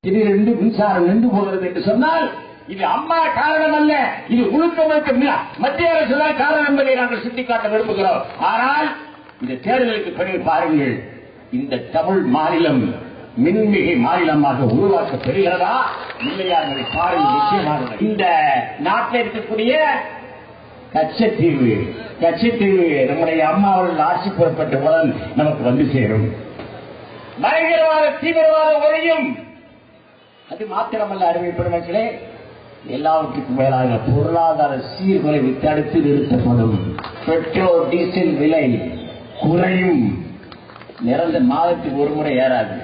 திடீரென்று மின்சாரம் நின்று போகிறது என்று சொன்னால் இது அம்மா காரணம் அல்ல, இது முழுக்க மத்திய அரசுதான் காரணம் என்பதை நாங்கள் சுட்டிக்காட்ட விரும்புகிறோம். ஆனால் இந்த தேர்தலுக்கு பிறகு பாருங்கள், இந்த தமிழ் மாநிலம் மின்மிகை மாநிலமாக உருவாக்கப்படுகிறதா இல்லையா என்பதை பாருங்கள். நிச்சயமாக இந்த நாட்டில் இருக்கக்கூடிய கச்சத்தீவு நம்முடைய அம்மா அவர்கள் ஆட்சி புறப்பட்டவுடன் நமக்கு வந்து சேரும். பயங்கரவாத தீவிரவாத ஒழியும். அது மாத்திரமல்ல அறிவிப்பதே எல்லாவற்றுக்கும் மேலாக பொருளாதார சீர்குலைவை தடுத்து நிறுத்தப்படும். பெட்ரோல் டீசல் விலை குறையும். நிரந்தர மாதத்துக்கு ஒரு முறை ஏறாது.